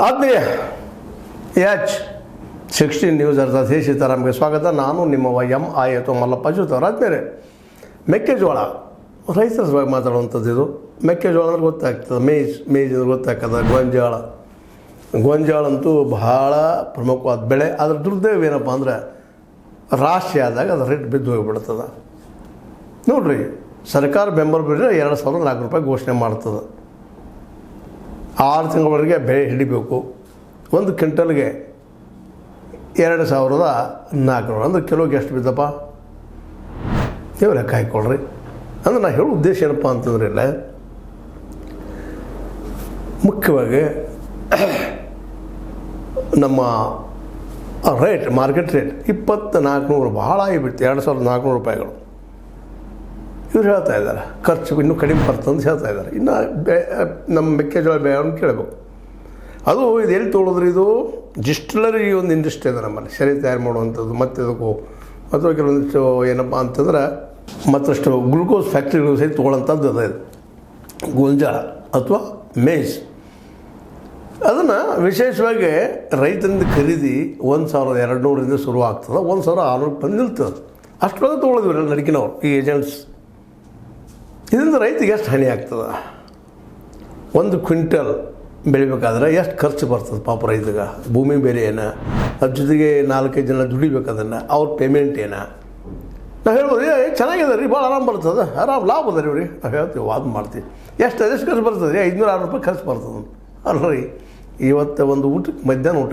ಆತ್ಮೀಯ H16 news ಅರ್ಥ ಸೀತಾರಾಮ್ಗೆ ಸ್ವಾಗತ. ನಾನು ನಿಮ್ಮವ MI ಅಥವಾ ಮಲ್ಲಪ್ಪ ಜೊತೆ. ಆದ್ಮೇಲೆ ಮೆಕ್ಕೆಜೋಳ ರೈತರ ಸಲುವಾಗಿ ಮಾತಾಡುವಂಥದ್ದು. ಇದು ಮೆಕ್ಕೆಜೋಳ ಅಂದ್ರೆ ಗೊತ್ತಾಗ್ತದೆ, ಮೇಜ್ ಅಂದ್ರೆ ಗೊತ್ತಾಗ್ತದೆ. ಗೋಂಜಾಳ ಅಂತೂ ಬಹಳ ಪ್ರಮುಖವಾದ ಬೆಳೆ. ಅದ್ರ ದುರ್ದೈವ ಏನಪ್ಪ ಅಂದ್ರೆ ರಾಶಿ ಆದಾಗ ಅದು ರೇಟ್ ಬಿದ್ದು ಹೋಗಿಬಿಡ್ತದೆ. ನೋಡಿರಿ, ಸರ್ಕಾರ ಬೆಂಬಲ ಬೆಲೆ 2,400 ರೂಪಾಯಿ ಘೋಷಣೆ ಮಾಡ್ತದೆ. 6 ತಿಂಗಳವರೆಗೆ ಬೆಳೆ ಹಿಡಿಬೇಕು. ಒಂದು ಕ್ವಿಂಟಲ್ಗೆ 2,400 ಅಂದ್ರೆ ಕಿಲೋಗೆ ಎಷ್ಟು ಬಿದ್ದಪ್ಪ? ನೀವು ಲೆಕ್ಕ ಹಾಕ್ಕೊಳ್ರಿ. ಅಂದ್ರೆ ನಾನು ಹೇಳೋ ಉದ್ದೇಶ ಏನಪ್ಪ ಅಂತಂದ್ರೆ, ಇಲ್ಲ ಮುಖ್ಯವಾಗಿ ನಮ್ಮ ರೇಟ್, ಮಾರ್ಕೆಟ್ ರೇಟ್ 2,400 ಬಹಳ ಆಗಿಬಿಡ್ತು. 2,400 ರೂಪಾಯಿಗಳು. ಇವ್ರು ಹೇಳ್ತಾ ಇದ್ದಾರೆ ಖರ್ಚು ಇನ್ನೂ ಕಡಿಮೆ ಬರ್ತಂತ ಹೇಳ್ತಾ ಇದ್ದಾರೆ. ಇನ್ನು ನಮ್ಮ ಮೆಕ್ಕೆಜೋಳ ಬೆಳೆಯನ್ನು ಕೇಳಬೇಕು. ಅದು ಇದು ಎಲ್ಲಿ ತೊಗೊಳಿದ್ರೆ, ಇದು ಡಿಸ್ಟಿಲರಿ ಒಂದು ಇಂಡಸ್ಟ್ರಿ ಇದೆ ನಮ್ಮಲ್ಲಿ, ಸರಿ ತಯಾರು ಮಾಡುವಂಥದ್ದು. ಮತ್ತು ಇದಕ್ಕೂ ಅಥವಾ ಕೆಲವೊಂದಿಷ್ಟು ಏನಪ್ಪ ಅಂತಂದ್ರೆ ಮತ್ತಷ್ಟು ಗ್ಲೂಕೋಸ್ ಫ್ಯಾಕ್ಟ್ರಿಗಳು ಸಹಿತ ತೊಗೊಳ್ಳೋಂಥದ್ದು ಅದ. ಇದು ಗೋಂಜಾಳ ಅಥವಾ ಮೇಜ್. ಅದನ್ನು ವಿಶೇಷವಾಗಿ ರೈತರಿಂದ ಖರೀದಿ 1,200ರಿಂದ ಶುರು ಆಗ್ತದೆ. 1,600 ಬಂದು ನಿಲ್ತದೆ. ಅಷ್ಟೊಂದು ತೊಗೊಳಿದ್ವಿ ನಡಕಿನವ್ರು, ಈ ಏಜೆಂಟ್ಸ್. ಇದರಿಂದ ರೈತಿಗೆ ಎಷ್ಟು ಹಾನಿ ಆಗ್ತದೆ? 1 ಕ್ವಿಂಟಲ್ ಬೆಳಿಬೇಕಾದ್ರೆ ಎಷ್ಟು ಖರ್ಚು ಬರ್ತದೆ ಪಾಪ ರೈತಗೆ? ಭೂಮಿ ಬೇರೆ ಏನ, ಅದ್ರ ಜೊತೆಗೆ 4-5 ಜನ ದುಡಿಬೇಕು, ಅದನ್ನು ಅವ್ರ ಪೇಮೆಂಟ್ ಏನ? ನಾವು ಹೇಳ್ಬೋದು ಚೆನ್ನಾಗಿದೆ ರೀ, ಭಾಳ ಆರಾಮ ಬರ್ತದೆ, ಆರಾಮ್ ಲಾಭ ಅದ ರೀ. ನಾವು ಹೇಳ್ತೀವಿ, ವಾದ ಮಾಡ್ತೀವಿ. ಎಷ್ಟು ಖರ್ಚು ಬರ್ತದೆ ರೀ? 500-600 ರೂಪಾಯಿ ಖರ್ಚು ಬರ್ತದೆ. ಅಲ್ಲ ರೀ, ಇವತ್ತು ಒಂದು ಊಟಕ್ಕೆ, ಮಧ್ಯಾಹ್ನ ಊಟ